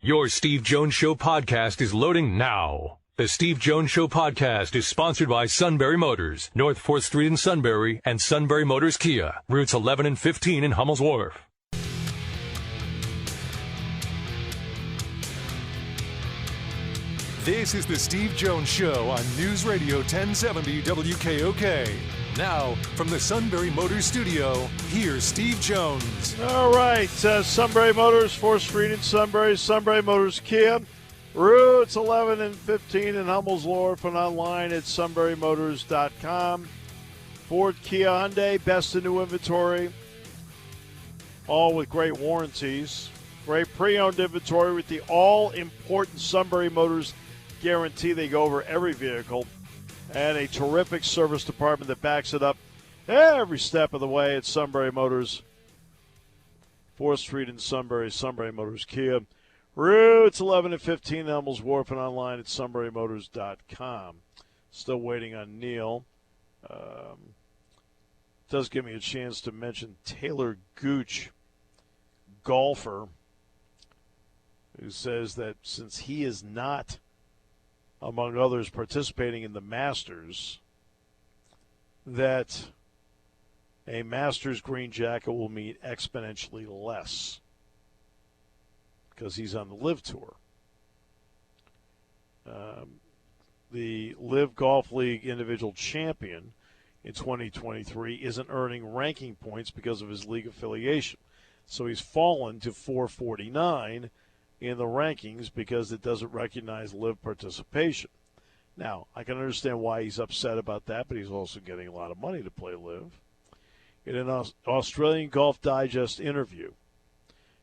Your Steve Jones Show podcast is loading now. The Steve Jones Show podcast is sponsored by Sunbury Motors, North 4th Street in Sunbury, and Sunbury Motors Kia, routes 11 and 15 in Hummel's Wharf. This is the Steve Jones Show on News Radio 1070 WKOK. Now, from the Sunbury Motors studio, here's Steve Jones. All right, Sunbury Motors, 4th Street in Sunbury, Sunbury Motors Kia, routes 11 and 15 in Hummel's Wharf, and online at sunburymotors.com. Ford, Kia, Hyundai, best in new inventory, all with great warranties. Great pre-owned inventory with the all-important Sunbury Motors guarantee. They go over every vehicle, and a terrific service department that backs it up every step of the way at Sunbury Motors, 4th Street in Sunbury, Sunbury Motors Kia, routes 11 and 15, Elmels Wharf, and online at sunburymotors.com. Still waiting on Neal. Does give me a chance to mention Taylor Gooch, golfer, who says that since he is not, among others, participating in the Masters, that a Masters green jacket will mean exponentially less because he's on the LIV Tour. The LIV Golf League individual champion in 2023 isn't earning ranking points because of his league affiliation. So he's fallen to 449 in the rankings because it doesn't recognize LIV participation. Now, I can understand why he's upset about that, but he's also getting a lot of money to play LIV. In an Australian Golf Digest interview,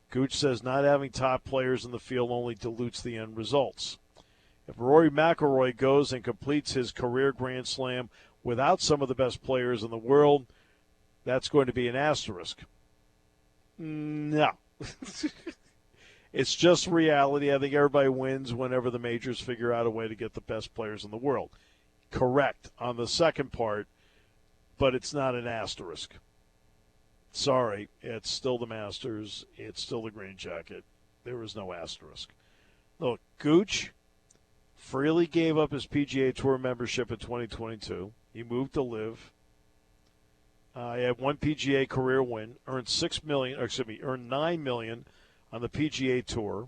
Gooch says not having top players in the field only dilutes the end results. If Rory McIlroy goes and completes his career Grand Slam without some of the best players in the world, that's going to be an asterisk. No. It's just reality. I think everybody wins whenever the majors figure out a way to get the best players in the world. Correct on the second part, but it's not an asterisk. Sorry, it's still the Masters. It's still the green jacket. There was no asterisk. Look, Gooch freely gave up his PGA Tour membership in 2022. He moved to LIV. He had one PGA career win, earned $9 million on the PGA Tour.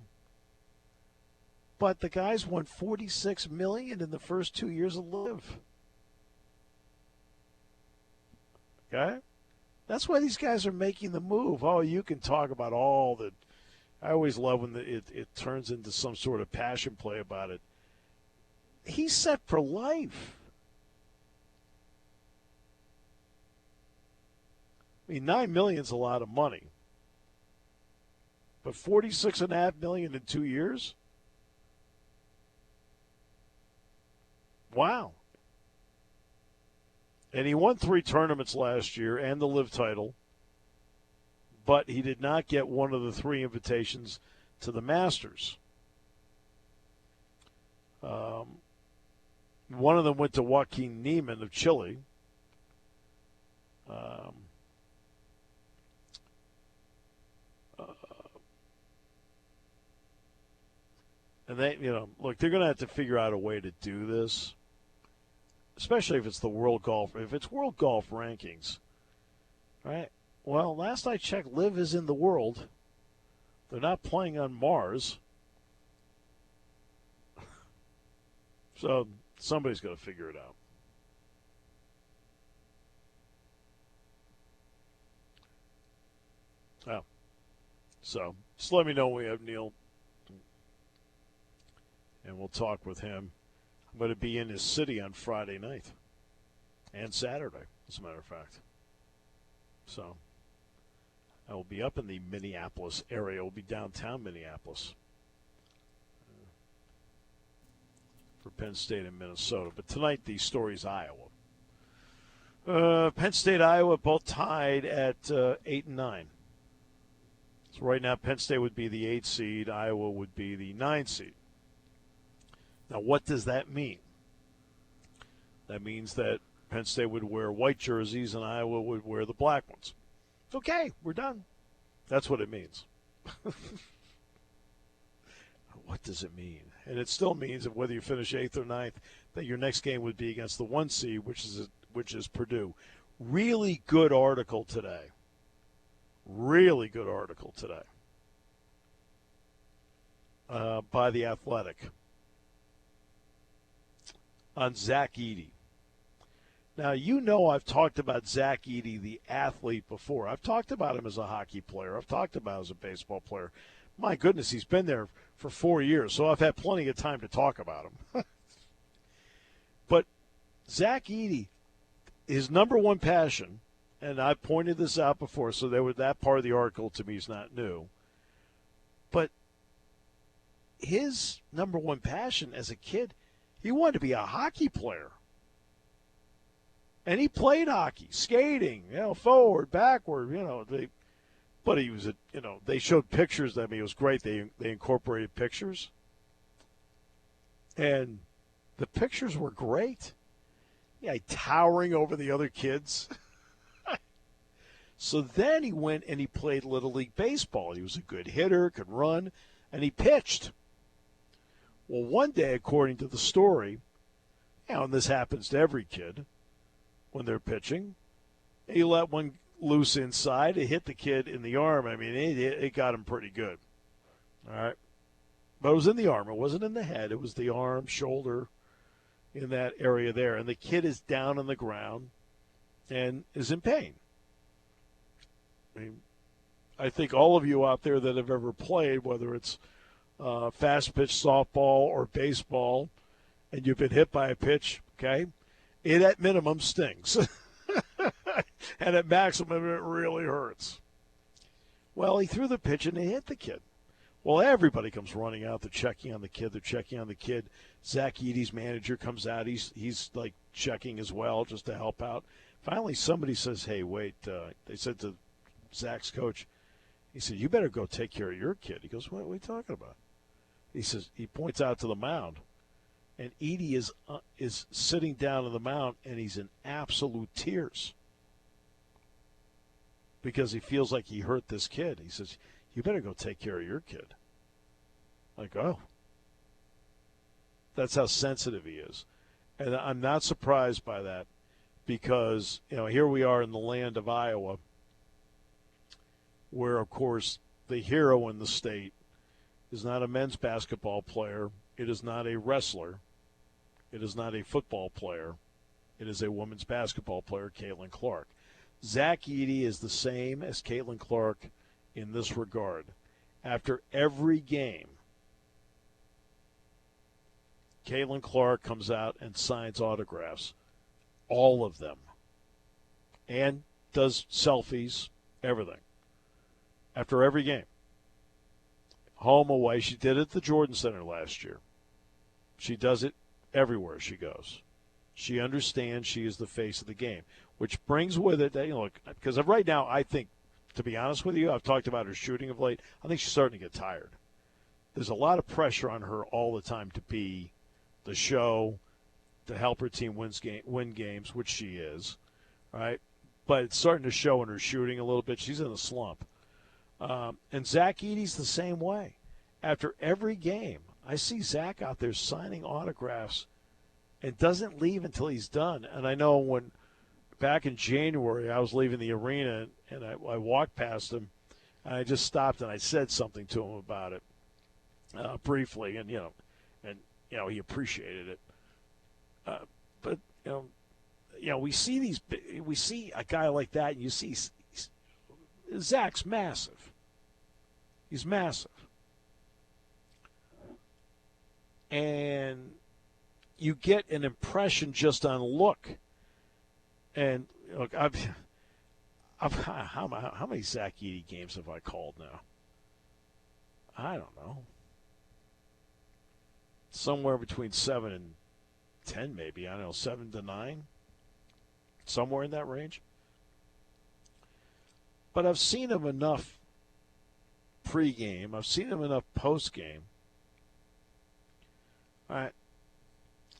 But the guys won $46 million in the first 2 years of LIV. Okay? That's why these guys are making the move. Oh, you can talk about all the – I always love when it turns into some sort of passion play about it. He's set for life. I mean, $9 million's a lot of money. But $46.5 million in 2 years? Wow. And he won 3 tournaments last year and the LIV title, but he did not get one of the 3 invitations to the Masters. One of them went to Joaquin Niemann of Chile. And they, look, they're going to have to figure out a way to do this, especially if it's the World Golf. If it's World Golf Rankings, right? Well, last I checked, LIV is in the world. They're not playing on Mars. So somebody's got to figure it out. Oh. So just let me know when we have Neal, and we'll talk with him. I'm going to be in his city on Friday night and Saturday, as a matter of fact. So I will be up in the Minneapolis area. We'll be downtown Minneapolis for Penn State and Minnesota. But tonight the story's Iowa. Penn State, Iowa, both tied at 8 and 9. So right now Penn State would be the 8 seed. Iowa would be the 9 seed. Now, what does that mean? That means that Penn State would wear white jerseys and Iowa would wear the black ones. Okay, we're done. That's what it means. does it mean? And it still means that whether you finish 8th or ninth, that your next game would be against the 1 seed, which is Purdue. Really good article today. Really good article today by The Athletic on Zach Edey. Now, you know I've talked about Zach Edey, the athlete, before. I've talked about him as a hockey player. I've talked about him as a baseball player. My goodness, he's been there for 4 years, so I've had plenty of time to talk about him. But Zach Edey, his number one passion, and I've pointed this out before, so that part of the article to me is not new. But his number one passion as a kid, he wanted to be a hockey player. And he played hockey, skating, forward, backward, but he was, they showed pictures. I mean, it was great. They incorporated pictures. And the pictures were great. Yeah, towering over the other kids. So then he went and he played Little League Baseball. He was a good hitter, could run, and he pitched. Well, one day, according to the story, and this happens to every kid when they're pitching, he let one loose inside. It hit the kid in the arm. I mean, it got him pretty good. All right. But it was in the arm. It wasn't in the head. It was the arm, shoulder, in that area there. And the kid is down on the ground and is in pain. I mean, I think all of you out there that have ever played, whether it's fast pitch softball or baseball, and you've been hit by a pitch, okay, it at minimum stings. And at maximum, it really hurts. Well, he threw the pitch and he hit the kid. Well, everybody comes running out. They're checking on the kid. Zach Edey's manager comes out. He's like checking as well just to help out. Finally, somebody says, hey, wait. They said to Zach's coach, he said, you better go take care of your kid. He goes, what are we talking about? He says, he points out to the mound. And Edey is sitting down on the mound, and he's in absolute tears because he feels like he hurt this kid. He says, you better go take care of your kid. Like, oh. That's how sensitive he is. And I'm not surprised by that because, here we are in the land of Iowa where, of course, the hero in the state is not a men's basketball player. It is not a wrestler. It is not a football player. It is a women's basketball player, Caitlin Clark. Zach Edey is the same as Caitlin Clark in this regard. After every game, Caitlin Clark comes out and signs autographs, all of them, and does selfies, everything, after every game. Home, away. She did it at the Jordan Center last year. She does it everywhere she goes. She understands she is the face of the game, which brings with it that, because right now I think, to be honest with you, I've talked about her shooting of late. I think she's starting to get tired. There's a lot of pressure on her all the time to be the show, to help her team win games, which she is, right? But it's starting to show in her shooting a little bit. She's in a slump. And Zach Edey's the same way. After every game, I see Zach out there signing autographs and doesn't leave until he's done. And I know when back in January I was leaving the arena and I walked past him and I just stopped and I said something to him about it briefly, and he appreciated it. But we see a guy like that, and you see Zach's massive. He's massive. And you get an impression just on look. And look, how many Zach Edey games have I called now? I don't know. Somewhere between 7 and 10, maybe. I don't know, 7 to 9. Somewhere in that range. But I've seen him enough pregame. I've seen him enough postgame. All right.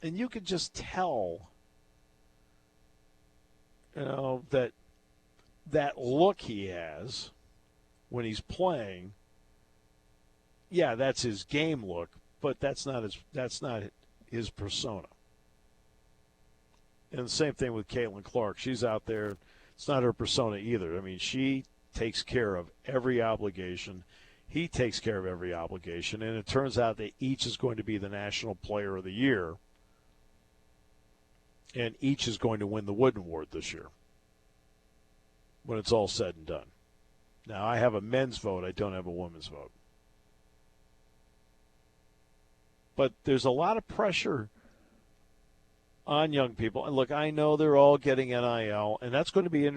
And you could just tell, that look he has when he's playing, yeah, that's his game look, but that's not his persona. And the same thing with Caitlin Clark. She's out there. It's not her persona either. I mean, she takes care of every obligation. He takes care of every obligation. And it turns out that each is going to be the National Player of the Year. And each is going to win the Wooden Award this year when it's all said and done. Now, I have a men's vote. I don't have a women's vote. But there's a lot of pressure on young people. And, look, I know they're all getting NIL, and that's going to be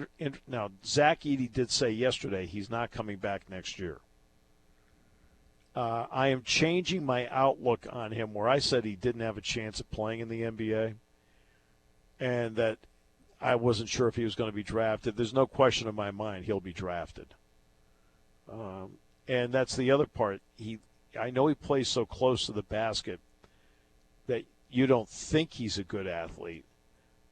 now, Zach Edey did say yesterday he's not coming back next year. I am changing my outlook on him where I said he didn't have a chance at playing in the NBA and that I wasn't sure if he was going to be drafted. There's no question in my mind he'll be drafted. And that's the other part. I know he plays so close to the basket that you don't think he's a good athlete.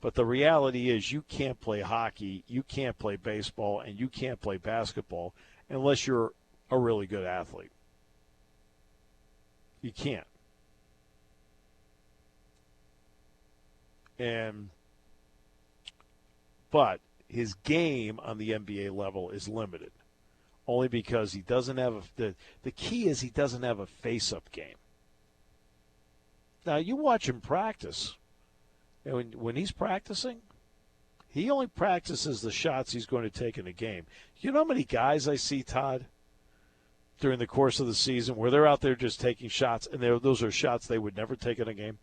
But the reality is you can't play hockey, you can't play baseball, and you can't play basketball unless you're a really good athlete. You can't. But his game on the NBA level is limited, only because he doesn't have the key is he doesn't have a face-up game. Now, you watch him practice, and when he's practicing, he only practices the shots he's going to take in a game. You know how many guys I see, Todd, during the course of the season where they're out there just taking shots, and those are shots they would never take in a game?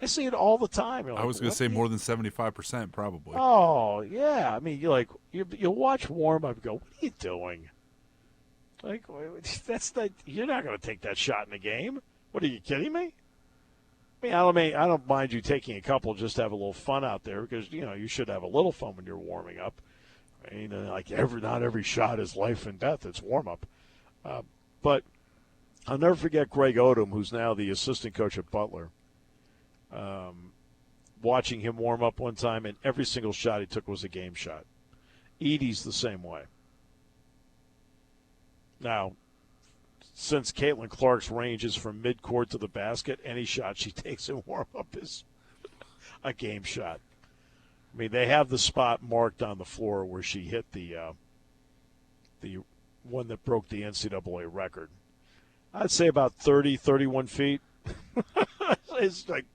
I see it all the time. I was going to say more than 75%, probably. Oh, yeah. I mean, you'll watch warm-up and go, what are you doing? Like, you're not going to take that shot in the game. What, are you kidding me? I don't mind you taking a couple just to have a little fun out there because, you should have a little fun when you're warming up. I mean, not every shot is life and death. It's warm-up. But I'll never forget Greg Odom, who's now the assistant coach at Butler, watching him warm up one time, and every single shot he took was a game shot. Edey's the same way. Now, since Caitlin Clark's range is from midcourt to the basket, any shot she takes in warm-up is a game shot. I mean, they have the spot marked on the floor where she hit the one that broke the NCAA record. I'd say about 30, 31 feet. It's like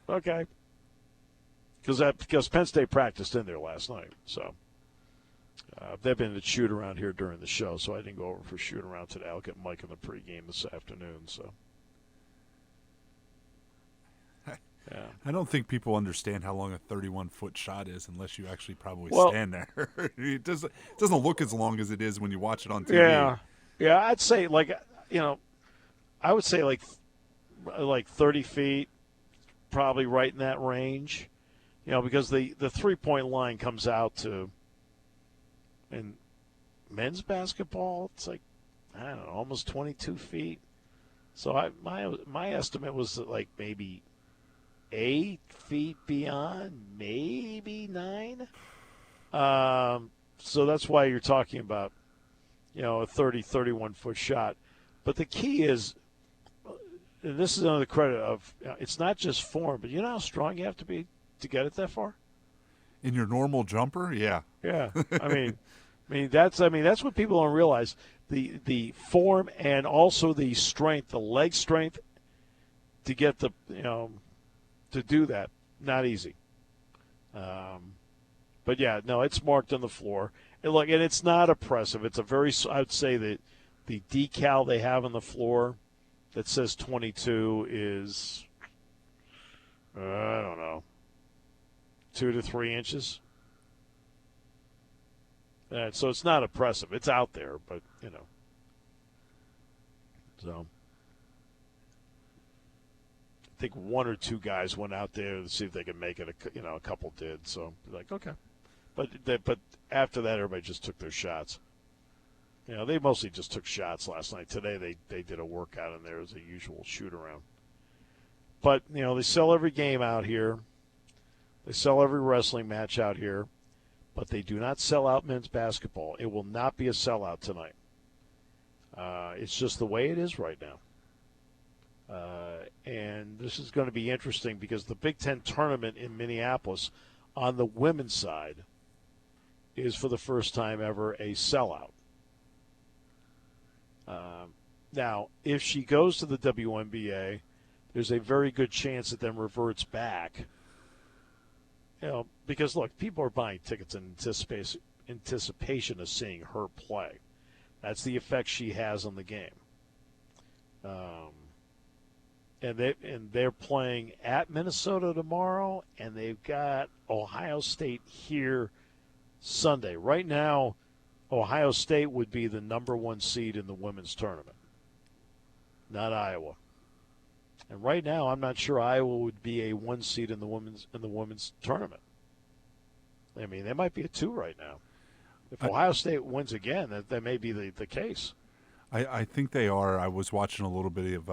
okay, because Penn State practiced in there last night, so they've been at shoot around here during the show, so I didn't go over for shoot around today. I'll get Mike in the pregame this afternoon. So, yeah. I don't think people understand how long a 31-foot shot is unless you actually probably stand there. It doesn't look as long as it is when you watch it on TV. Yeah. I'd say I would say like 30 feet, probably right in that range. Because the 3-point line comes out to, in men's basketball, it's like, I don't know, almost 22 feet. So my estimate was like maybe 8 feet beyond, maybe 9. So that's why you're talking about, a 30, 31-foot shot. But the key is, and this is another credit of, it's not just form, but you know how strong you have to be to get it that far? In your normal jumper? Yeah. Yeah. I mean that's what people don't realize. The form and also the strength, the leg strength to get to do that. Not easy. But yeah, no, it's marked on the floor. And look, and it's not oppressive. It's I would say that the decal they have on the floor that says 22 is, I don't know, 2 to 3 inches. So it's not oppressive. It's out there, but, So I think 1 or 2 guys went out there to see if they could make it. A couple did. So, like, okay. But after that, everybody just took their shots. They mostly just took shots last night. Today they did a workout in there as a usual shoot-around. But, they sell every game out here. They sell every wrestling match out here. But they do not sell out men's basketball. It will not be a sellout tonight. It's just the way it is right now. And this is going to be interesting because the Big Ten tournament in Minneapolis on the women's side is for the first time ever a sellout. Now, if she goes to the WNBA, there's a very good chance it then reverts back. Because, look, people are buying tickets in anticipation of seeing her play. That's the effect she has on the game. And they're playing at Minnesota tomorrow, and they've got Ohio State here Sunday. Right now, Ohio State would be the number 1 seed in the women's tournament, not Iowa. And right now, I'm not sure Iowa would be a 1 seed in the women's tournament. I mean, they might be a 2 right now. If Ohio State wins again, that may be the case. I think they are. I was watching a little bit of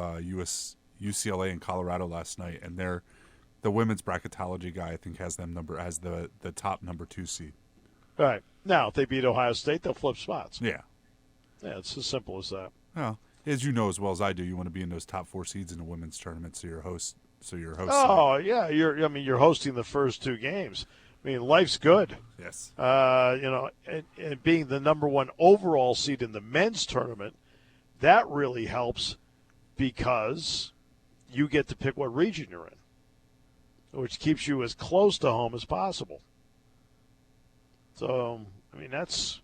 UCLA and Colorado last night, and the women's bracketology guy I think has them as the top number 2 seed. All right. Now, if they beat Ohio State, they'll flip spots. Yeah. Yeah, it's as simple as that. Well, as you know as well as I do, you want to be in those top 4 seeds in the women's tournament, so you're host. Oh, yeah. You're hosting the first 2 games. I mean, life's good. Yes. And being the number 1 overall seed in the men's tournament, that really helps because you get to pick what region you're in, which keeps you as close to home as possible. So, I mean, that's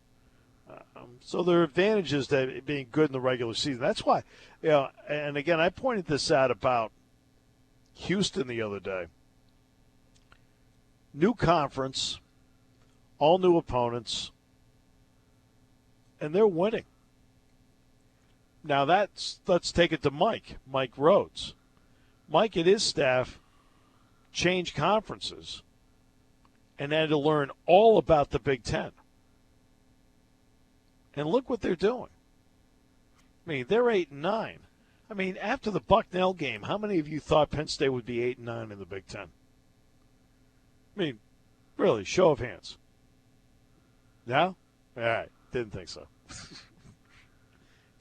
so there are advantages to it being good in the regular season. That's why, and again, I pointed this out about Houston the other day. New conference, all new opponents, and they're winning. Now let's take it to Mike Rhodes. Mike and his staff changed conferences and had to learn all about the Big Ten. And look what they're doing. I mean, they're 8-9. I mean, after the Bucknell game, how many of you thought Penn State would be 8-9 in the Big Ten? I mean, really, show of hands. No? All right, didn't think so.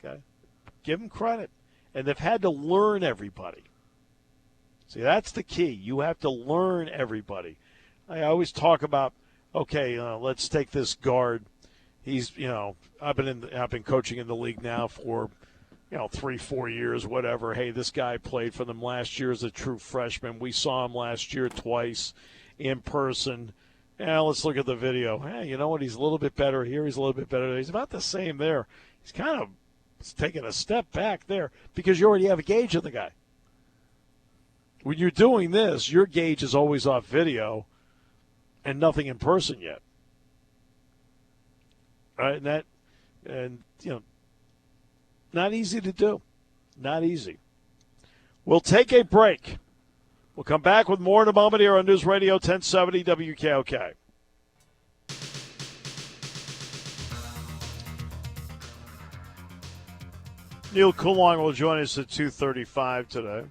Okay. Give them credit. And they've had to learn everybody. See, that's the key. You have to learn everybody. I always talk about, okay, let's take this guard. He's, I've been coaching in the league now for, 3-4 years, whatever. Hey, this guy played for them last year as a true freshman. We saw him last year twice in person. Yeah, let's look at the video. Hey, you know what? He's a little bit better here. He's a little bit better there. He's about the same there. He's kind of taking a step back there because you already have a gauge of the guy. When you're doing this, your gauge is always off video and nothing in person yet. Right? Not easy to do. Not easy. We'll take a break. We'll come back with more in a moment here on News Radio 1070 WKOK. Neal Coolong will join us at 2:35 today.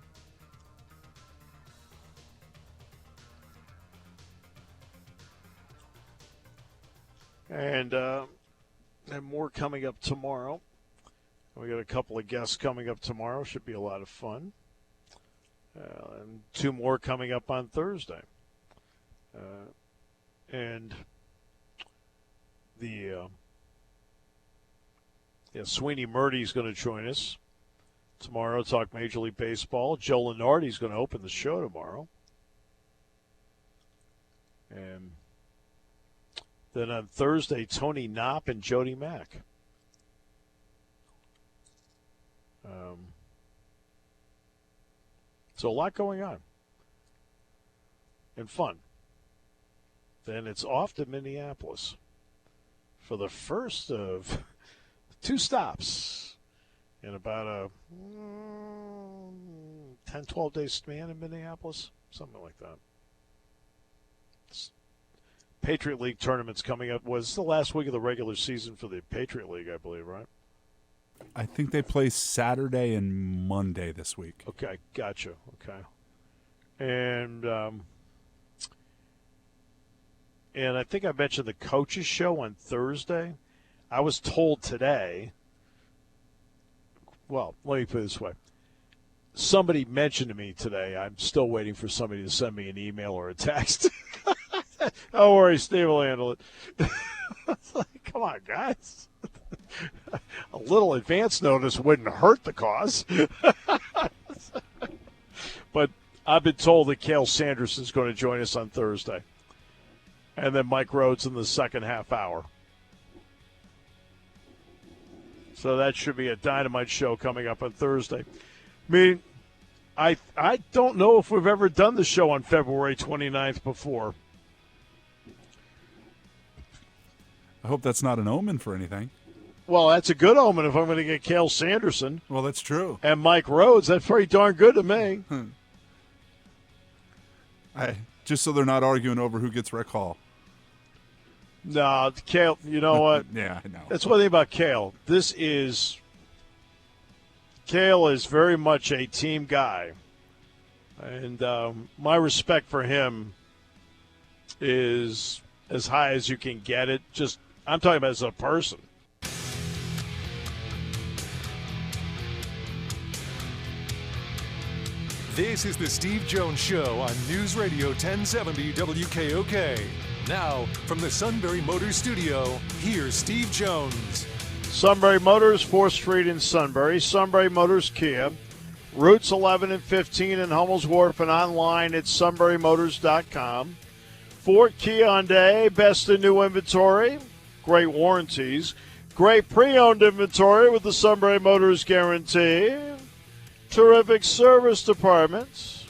And more coming up tomorrow. We got a couple of guests coming up tomorrow. Should be a lot of fun. And 2 more coming up on Thursday. Sweeney Murdy's going to join us tomorrow to talk Major League Baseball. Joe Lenardi's going to open the show tomorrow. And then on Thursday, Tony Knopp and Jody Mack. So a lot going on. And fun. Then it's off to Minneapolis for the first of 2 stops in about a 10, 12-day span in Minneapolis, something like that. Patriot League tournament's coming up. Was the last week of the regular season for the Patriot League, I believe, right? I think they play Saturday and Monday this week. Okay, gotcha. Okay. And I think I mentioned the coaches show on Thursday. I was told today well, let me put it this way. Somebody mentioned to me today, I'm still waiting for somebody to send me an email or a text. Don't worry, Steve will handle it. It's like, come on, guys. A little advance notice wouldn't hurt the cause. But I've been told that Cale Sanderson's going to join us on Thursday. And then Mike Rhodes in the second half hour. So that should be a dynamite show coming up on Thursday. I mean, I don't know if we've ever done the show on February 29th before. I hope that's not an omen for anything. Well, that's a good omen if I'm going to get Cale Sanderson. Well, that's true. And Mike Rhodes. That's pretty darn good to me. Just so they're not arguing over who gets Rec Hall. No, Cale, you know what? Yeah, I know. That's one thing about Cale. Cale is very much a team guy. And my respect for him is as high as you can get it. Just, I'm talking about as a person. This is the Steve Jones Show on News Radio 1070 WKOK. Now, from the Sunbury Motors Studio, here's Steve Jones. Sunbury Motors, 4th Street in Sunbury. Sunbury Motors Kia. Routes 11 and 15 in Hummel's Wharf and online at sunburymotors.com. Ford Kia Hyundai, best in new inventory. Great warranties. Great pre-owned inventory with the Sunbury Motors guarantee. Terrific service departments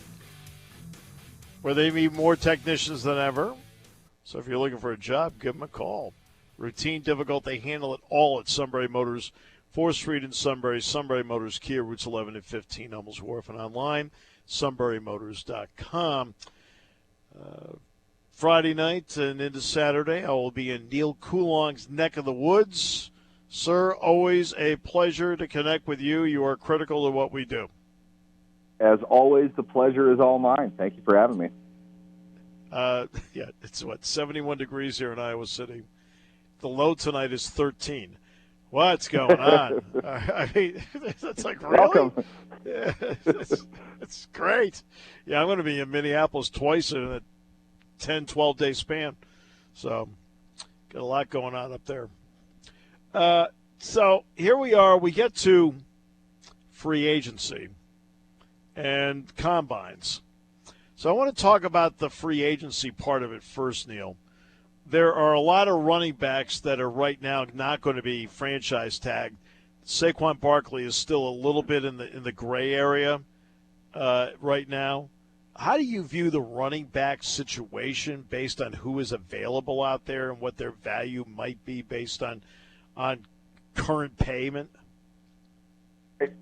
where they need more technicians than ever. So if you're looking for a job, give them a call. Routine, difficult, they handle it all at Sunbury Motors, 4th Street in Sunbury. Sunbury Motors Kia, routes 11 and 15, Hummels Wharf, and online, sunburymotors.com. Friday night and into Saturday, I will be in Neal Coolong's neck of the woods. Sir, always a pleasure to connect with you. You are critical to what we do. As always, the pleasure is all mine. Thank you for having me. Yeah, it's 71 degrees here in Iowa City. The low tonight is 13. What's going on? I mean, that's like, really? Welcome. Yeah, it's great. Yeah, I'm going to be in Minneapolis twice in a 10, 12-day span. So, got a lot going on up there. So, here we are. We get to free agency and combines. So I want to talk about the free agency part of it first, Neal. There are a lot of running backs that are right now not going to be franchise tagged. Saquon Barkley is still a little bit in the gray area right now. How do you view the running back situation based on who is available out there and what their value might be based on current payment?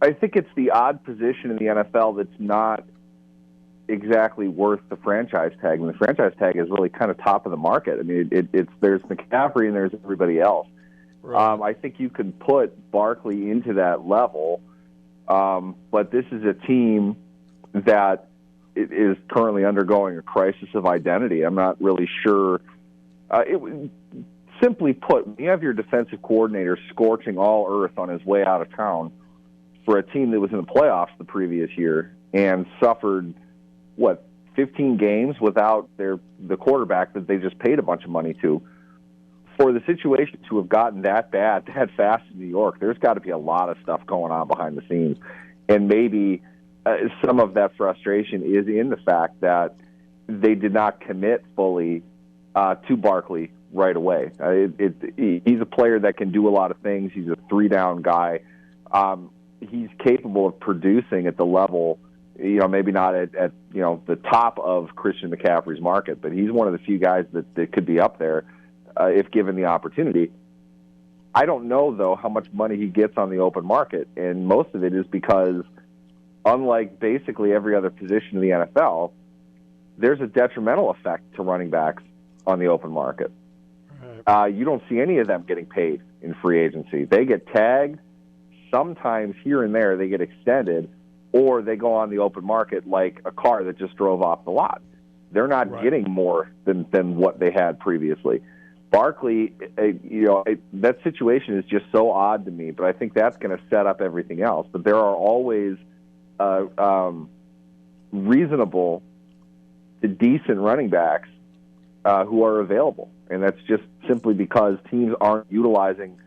I think it's the odd position in the NFL that's not exactly worth the franchise tag. And the franchise tag is really kind of top of the market. I mean, there's McCaffrey and there's everybody else. Right. I think you can put Barkley into that level, but this is a team that is currently undergoing a crisis of identity. I'm not really sure. Simply put, when you have your defensive coordinator scorching all earth on his way out of town for a team that was in the playoffs the previous year and suffered, 15 games without the quarterback that they just paid a bunch of money to. For the situation to have gotten that bad, that fast in New York, there's got to be a lot of stuff going on behind the scenes. And maybe some of that frustration is in the fact that they did not commit fully to Barkley right away. He's a player that can do a lot of things. He's a three-down guy. He's capable of producing at the level, maybe not at the top of Christian McCaffrey's market, but he's one of the few guys that could be up there if given the opportunity. I don't know, though, how much money he gets on the open market, and most of it is because, unlike basically every other position in the NFL, there's a detrimental effect to running backs on the open market. Right. You don't see any of them getting paid in free agency. They get tagged. Sometimes here and there they get extended, or they go on the open market like a car that just drove off the lot. They're not getting more than what they had previously. Barkley, that situation is just so odd to me, but I think that's going to set up everything else. But there are always reasonable to decent running backs who are available, and that's just simply because teams aren't utilizing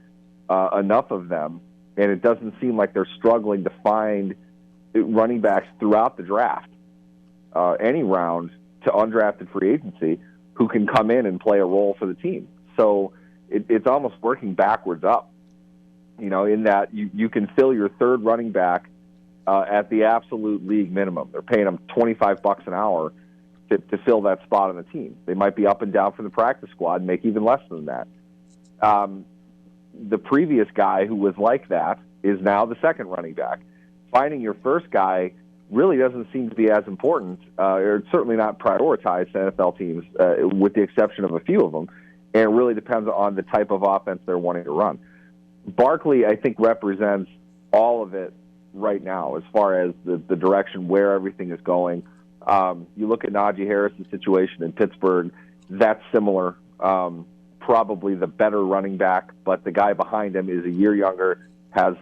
enough of them, and it doesn't seem like they're struggling to find running backs throughout the draft, any round to undrafted free agency, who can come in and play a role for the team. So it's almost working backwards up, in that you can fill your third running back at the absolute league minimum. They're paying them $25 an hour to fill that spot on the team. They might be up and down from the practice squad and make even less than that. The previous guy who was like that is now the second running back. Finding your first guy really doesn't seem to be as important, or certainly not prioritized to NFL teams, with the exception of a few of them. And it really depends on the type of offense they're wanting to run. Barkley, I think, represents all of it right now as far as the direction where everything is going. You look at Najee Harris' situation in Pittsburgh, that's similar. Probably the better running back, but the guy behind him is a year younger, has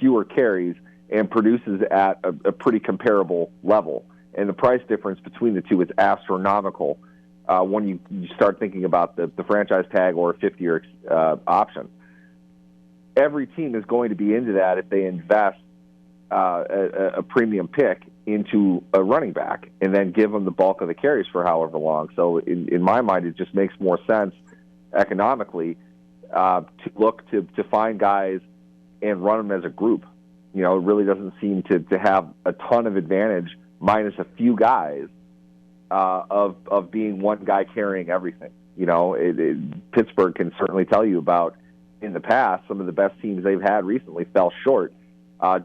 fewer carries, and produces at a pretty comparable level. And the price difference between the two is astronomical when you start thinking about the franchise tag or a 50-year option. Every team is going to be into that if they invest a premium pick into a running back and then give them the bulk of the carries for however long. So in my mind, it just makes more sense economically to look to find guys and run them as a group. It really doesn't seem to have a ton of advantage, minus a few guys, of being one guy carrying everything. Pittsburgh can certainly tell you about, in the past, some of the best teams they've had recently fell short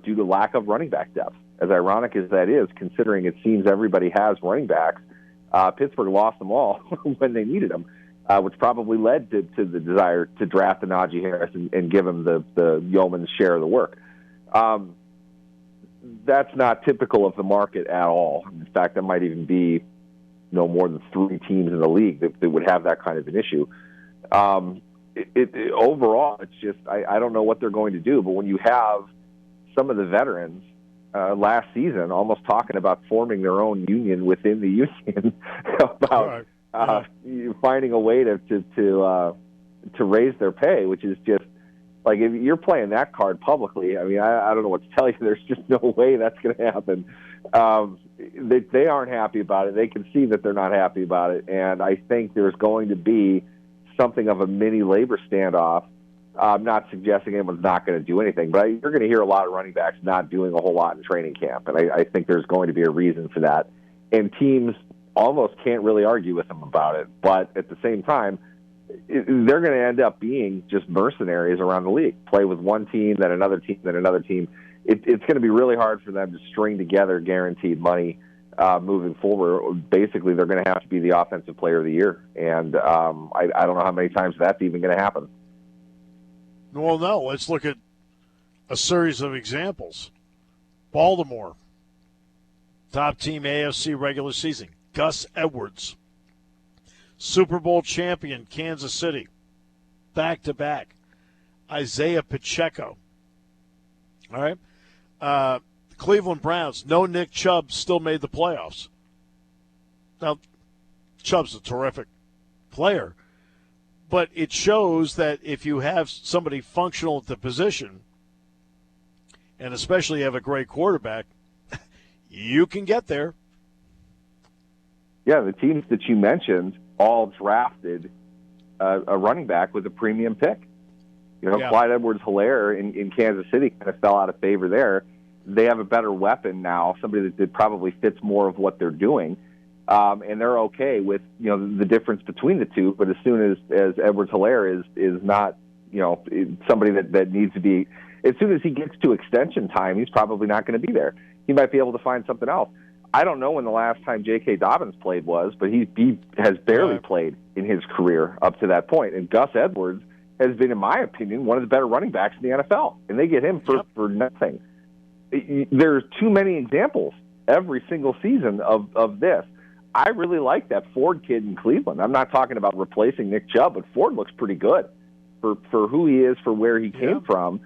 due to lack of running back depth. As ironic as that is, considering it seems everybody has running backs, Pittsburgh lost them all when they needed them, which probably led to the desire to draft a Najee Harris and give him the yeoman's share of the work. That's not typical of the market at all. In fact, there might even be no more than 3 teams in the league that would have that kind of an issue. Overall, it's just I don't know what they're going to do. But when you have some of the veterans last season almost talking about forming their own union within the union about finding a way to raise their pay, which is just like, if you're playing that card publicly, I mean, I don't know what to tell you. There's just no way that's going to happen. They aren't happy about it. They can see that they're not happy about it. And I think there's going to be something of a mini labor standoff. I'm not suggesting anyone's not going to do anything, but you're going to hear a lot of running backs not doing a whole lot in training camp. And I think there's going to be a reason for that. And teams almost can't really argue with them about it. But at the same time, they're going to end up being just mercenaries around the league. Play with one team, then another team, then another team. It's going to be really hard for them to string together guaranteed money moving forward. Basically, they're going to have to be the offensive player of the year. And I don't know how many times that's even going to happen. Well, no. Let's look at a series of examples. Baltimore, top team AFC regular season. Gus Edwards. Super Bowl champion, Kansas City, back-to-back. Isaiah Pacheco. All right. Cleveland Browns, no Nick Chubb, still made the playoffs. Now, Chubb's a terrific player, but it shows that if you have somebody functional at the position, and especially have a great quarterback, you can get there. Yeah, the teams that you mentioned all drafted a running back with a premium pick. Clyde Edwards-Helaire in Kansas City kind of fell out of favor there. They have a better weapon now, somebody that probably fits more of what they're doing, and they're okay with the difference between the two. But as soon as Edwards-Helaire is not somebody that needs to be, as soon as he gets to extension time, he's probably not going to be there. He might be able to find something else. I don't know when the last time J.K. Dobbins played was, but he has barely played in his career up to that point. And Gus Edwards has been, in my opinion, one of the better running backs in the NFL, and they get him for nothing. There's too many examples every single season of this. I really like that Ford kid in Cleveland. I'm not talking about replacing Nick Chubb, but Ford looks pretty good for who he is, for where he came from.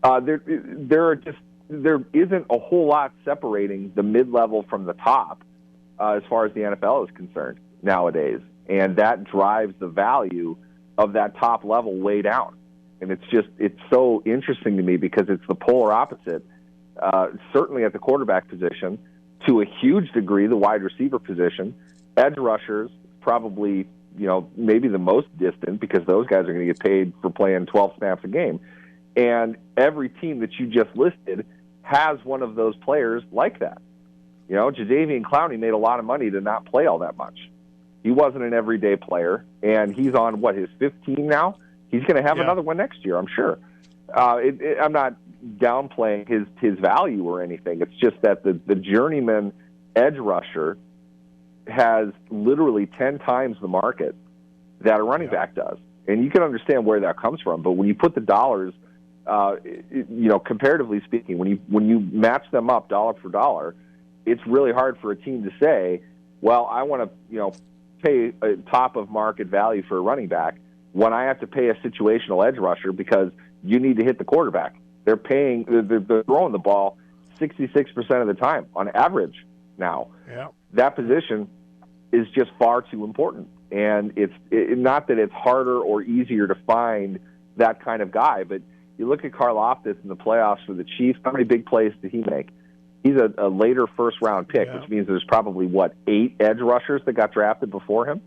There isn't a whole lot separating the mid-level from the top as far as the NFL is concerned nowadays, and that drives the value of that top level way down. And it's so interesting to me because it's the polar opposite, certainly at the quarterback position, to a huge degree the wide receiver position. Edge rushers, probably, maybe the most distant because those guys are going to get paid for playing 12 snaps a game. And every team that you just listed has one of those players like that. Jadeveon Clowney made a lot of money to not play all that much. He wasn't an everyday player, and he's on, his 15 now? He's going to have another one next year, I'm sure. I'm not downplaying his value or anything. It's just that the journeyman edge rusher has literally 10 times the market that a running back does. And you can understand where that comes from. But when you put the dollars, comparatively speaking, when you match them up dollar for dollar, it's really hard for a team to say, well, I want to, pay a top of market value for a running back when I have to pay a situational edge rusher because you need to hit the quarterback. They're throwing the ball 66% of the time on average now. Yeah. That position is just far too important. And it's not that it's harder or easier to find that kind of guy, but you look at Karlaftis in the playoffs for the Chiefs, how many big plays did he make? He's a later first-round pick, which means there's probably, 8 edge rushers that got drafted before him?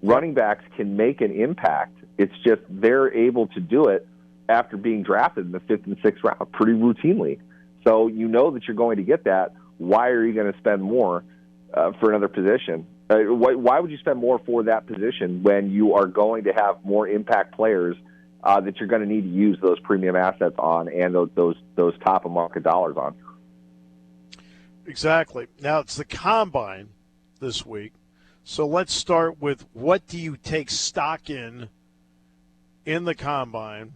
Running backs can make an impact. It's just they're able to do it after being drafted in the 5th and 6th round pretty routinely. So you know that you're going to get that. Why are you going to spend more for another position? Why would you spend more for that position when you are going to have more impact players that you're going to need to use those premium assets on and those top-of-market dollars on? Exactly. Now, it's the Combine this week. So let's start with what do you take stock in the Combine?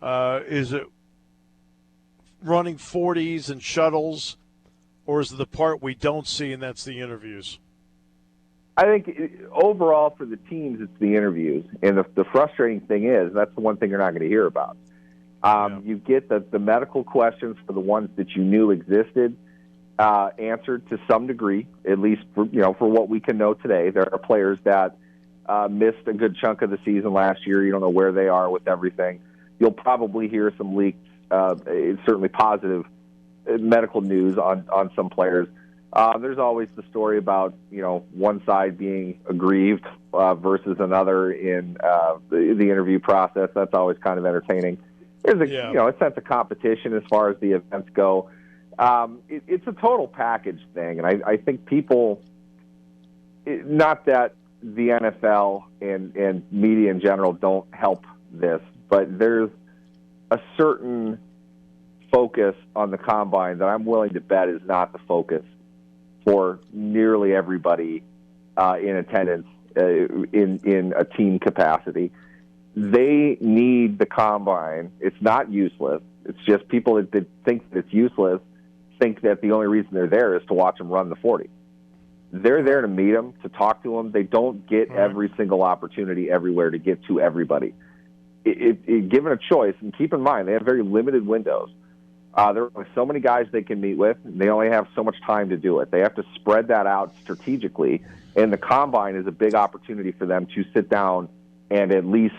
Is it running 40s and shuttles, or is it the part we don't see, and that's the interviews? I think overall for the teams, it's the interviews. And the frustrating thing is that's the one thing you're not going to hear about. You get the medical questions for the ones that you knew existed answered to some degree, at least for what we can know today. There are players that missed a good chunk of the season last year. You don't know where they are with everything. You'll probably hear some leaked, certainly positive medical news on some players. There's always the story about one side being aggrieved versus another in the interview process. That's always kind of entertaining. There's a sense of competition as far as the events go. It's a total package thing, and I think people, not that the NFL and media in general don't help this, but there's a certain focus on the Combine that I'm willing to bet is not the focus for nearly everybody in attendance in a team capacity. They need the Combine. It's not useless. It's just people that think that it's useless think that the only reason they're there is to watch them run the 40. They're there to meet them, to talk to them. They don't get every single opportunity everywhere to get to everybody. Given a choice, and keep in mind, they have very limited windows. There are only so many guys they can meet with, and they only have so much time to do it. They have to spread that out strategically, and the Combine is a big opportunity for them to sit down and at least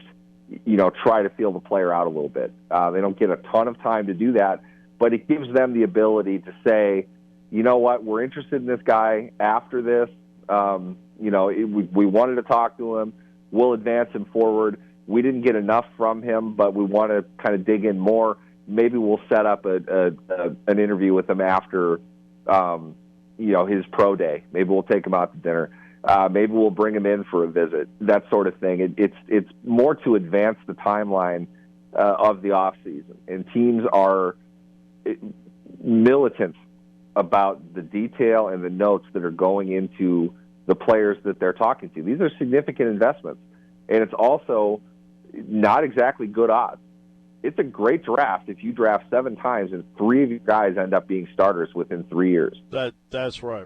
try to feel the player out a little bit. They don't get a ton of time to do that, but it gives them the ability to say, you know what, we're interested in this guy after this. We wanted to talk to him. We'll advance him forward. We didn't get enough from him, but we want to kind of dig in more. Maybe we'll set up an interview with him after, his pro day. Maybe we'll take him out to dinner. Maybe we'll bring him in for a visit, that sort of thing. It's more to advance the timeline of the offseason. And teams are militant about the detail and the notes that are going into the players that they're talking to. These are significant investments. And it's also not exactly good odds. It's a great draft if you draft 7 times and 3 of you guys end up being starters within 3 years. That's right.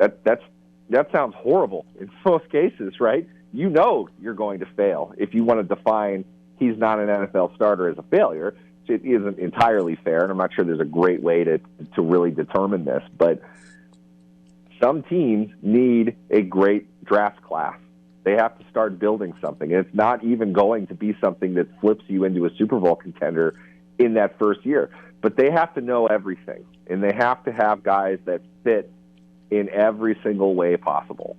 that sounds horrible in most cases, right? You know you're going to fail if you want to define he's not an NFL starter as a failure. It isn't entirely fair, and I'm not sure there's a great way to really determine this, but some teams need a great draft class. They have to start building something, and it's not even going to be something that flips you into a Super Bowl contender in that first year. But they have to know everything, and they have to have guys that fit in every single way possible.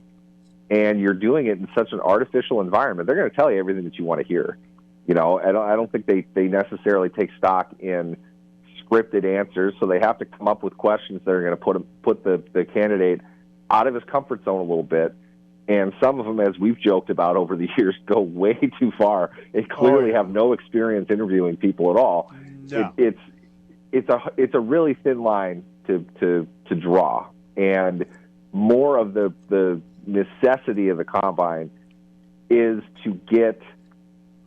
And you're doing it in such an artificial environment. They're going to tell you everything that you want to hear. You know, I don't think they necessarily take stock in scripted answers, so they have to come up with questions that are going to put the candidate out of his comfort zone a little bit. And some of them, as we've joked about over the years, go way too far and clearly have no experience interviewing people at all. No. It's a really thin line to draw, and more of the necessity of the combine is to get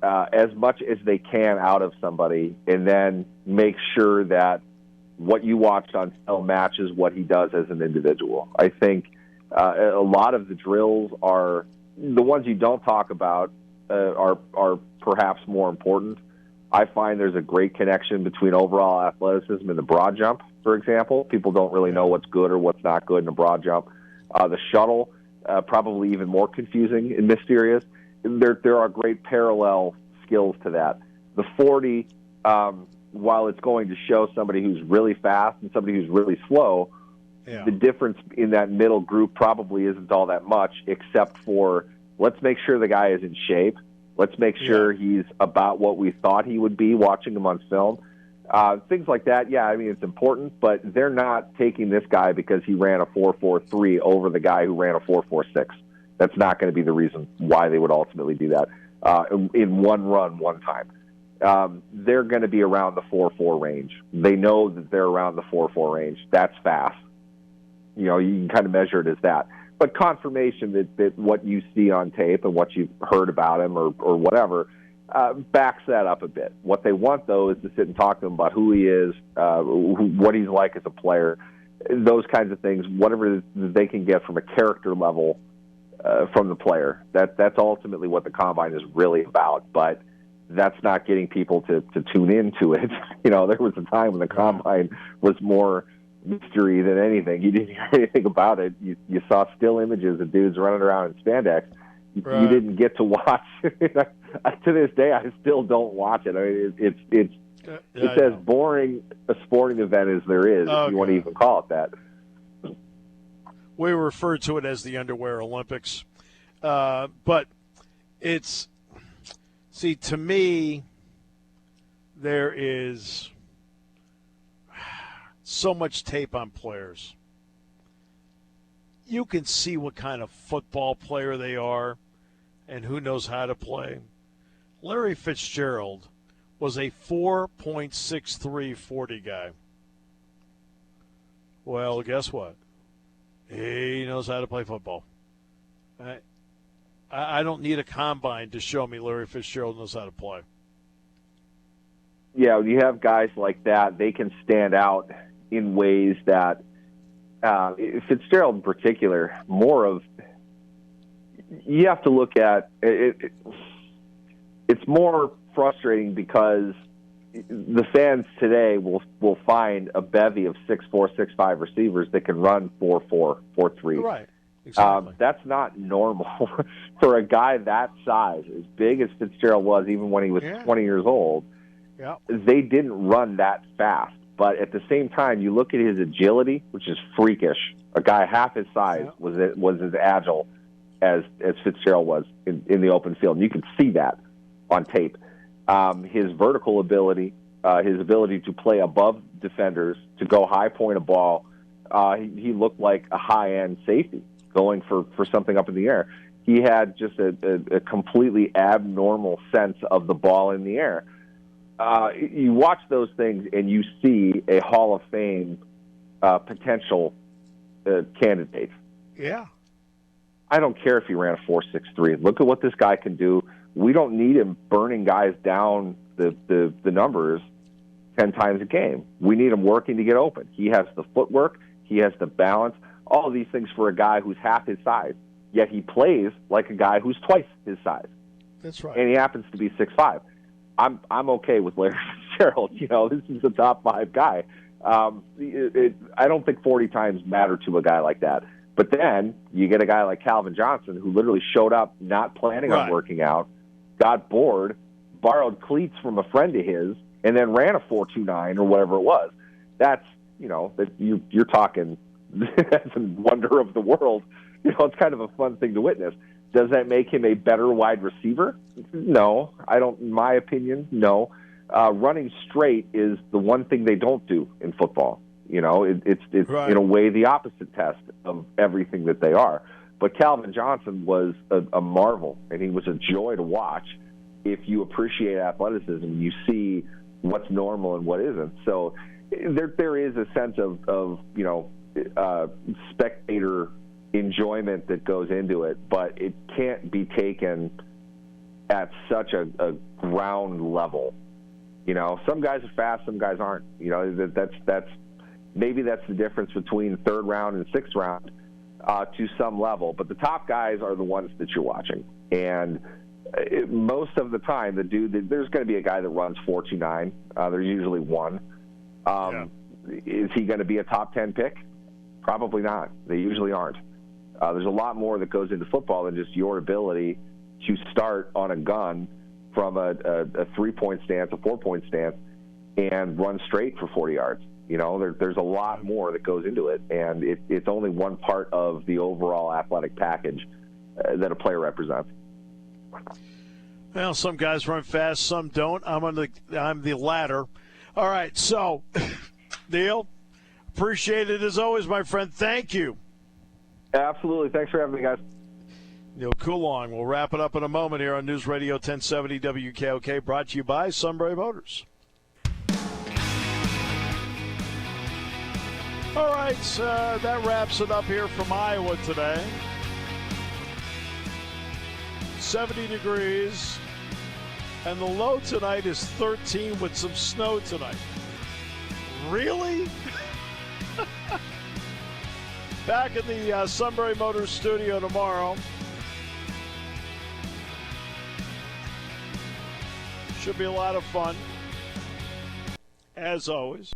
as much as they can out of somebody, and then make sure that what you watched on film matches what he does as an individual. I think a lot of the drills are the ones you don't talk about are perhaps more important. I find there's a great connection between overall athleticism and the broad jump, for example. People don't really know what's good or what's not good in a broad jump. The shuttle, probably even more confusing and mysterious. There are great parallel skills to that. The 40, while it's going to show somebody who's really fast and somebody who's really slow, the difference in that middle group probably isn't all that much, except for let's make sure the guy is in shape. Let's make sure he's about what we thought he would be watching him on film. Things like that, I mean, it's important, but they're not taking this guy because he ran a 4.43 over the guy who ran a 4.46. That's not going to be the reason why they would ultimately do that in one run, one time. They're going to be around the 4.4 range. They know that they're around the 4.4 range. That's fast. You know, you can kind of measure it as that. But confirmation that what you see on tape and what you've heard about him or whatever backs that up a bit. What they want, though, is to sit and talk to him about who he is, what he's like as a player, those kinds of things, whatever they can get from a character level from the player. That's ultimately what the Combine is really about, but that's not getting people to tune into it. You know, there was a time when the Combine was more mystery than anything. You didn't hear anything about it. You saw still images of dudes running around in spandex. You didn't get to watch. To this day, I still don't watch it. I mean, it's as boring a sporting event as there is, if you want to even call it that. We refer to it as the Underwear Olympics. But it's, see, to me, there is so much tape on players. You can see what kind of football player they are and who knows how to play. Larry Fitzgerald was a 4.63 40 guy. Well, guess what? He knows how to play football. I don't need a combine to show me Larry Fitzgerald knows how to play. Yeah, when you have guys like that, they can stand out in ways that Fitzgerald in particular, more of, you have to look at it. It's more frustrating because the fans today will find a bevy of 6'4", 6'5" receivers that can run 4.4, 4.3. Right. Exactly. That's not normal for a guy that size, as big as Fitzgerald was, even when he was 20 years old. Yeah. They didn't run that fast. But at the same time, you look at his agility, which is freakish. A guy half his size was as agile as Fitzgerald was in the open field. And you can see that on tape. His vertical ability, his ability to play above defenders, to go high point a ball, he looked like a high-end safety going for something up in the air. He had just a completely abnormal sense of the ball in the air. You watch those things and you see a Hall of Fame potential candidate. Yeah. I don't care if he ran a 4.63. Look at what this guy can do. We don't need him burning guys down the numbers 10 times a game. We need him working to get open. He has the footwork. He has the balance. all of these things for a guy who's half his size, yet he plays like a guy who's twice his size. That's right. And he happens to be 6'5". I'm okay with Larry Fitzgerald. This is a top 5 guy. I don't think 40 times matter to a guy like that. But then you get a guy like Calvin Johnson who literally showed up not planning on working out, got bored, borrowed cleats from a friend of his, and then ran a 4.29 or whatever it was. That's, you're talking, that's a wonder of the world. It's kind of a fun thing to witness. Does that make him a better wide receiver? No, I don't. In my opinion, no. Running straight is the one thing they don't do in football. It's right. In a way the opposite test of everything that they are. But Calvin Johnson was a marvel, and he was a joy to watch. If you appreciate athleticism, you see what's normal and what isn't. So there is a sense of spectator enjoyment that goes into it, but it can't be taken at such a ground level. Some guys are fast, some guys aren't. That's maybe that's the difference between 3rd round and 6th round to some level. But the top guys are the ones that you're watching, and most of the time, there's going to be a guy that runs 4.29. There's usually one. Is he going to be a top 10 pick? Probably not. They usually aren't. There's a lot more that goes into football than just your ability to start on a gun from a 3-point stance, a 4-point stance, and run straight for 40 yards. There's a lot more that goes into it, and it's only one part of the overall athletic package that a player represents. Well, some guys run fast, some don't. I'm the latter. All right, so Neal, appreciate it as always, my friend. Thank you. Absolutely. Thanks for having me, guys. Neal Coolong. We'll wrap it up in a moment here on News Radio 1070 WKOK, brought to you by Sunbury Motors. All right, that wraps it up here from Iowa today. 70 degrees, and the low tonight is 13 with some snow tonight. Really? Back in the Sunbury Motors studio tomorrow. Should be a lot of fun, as always.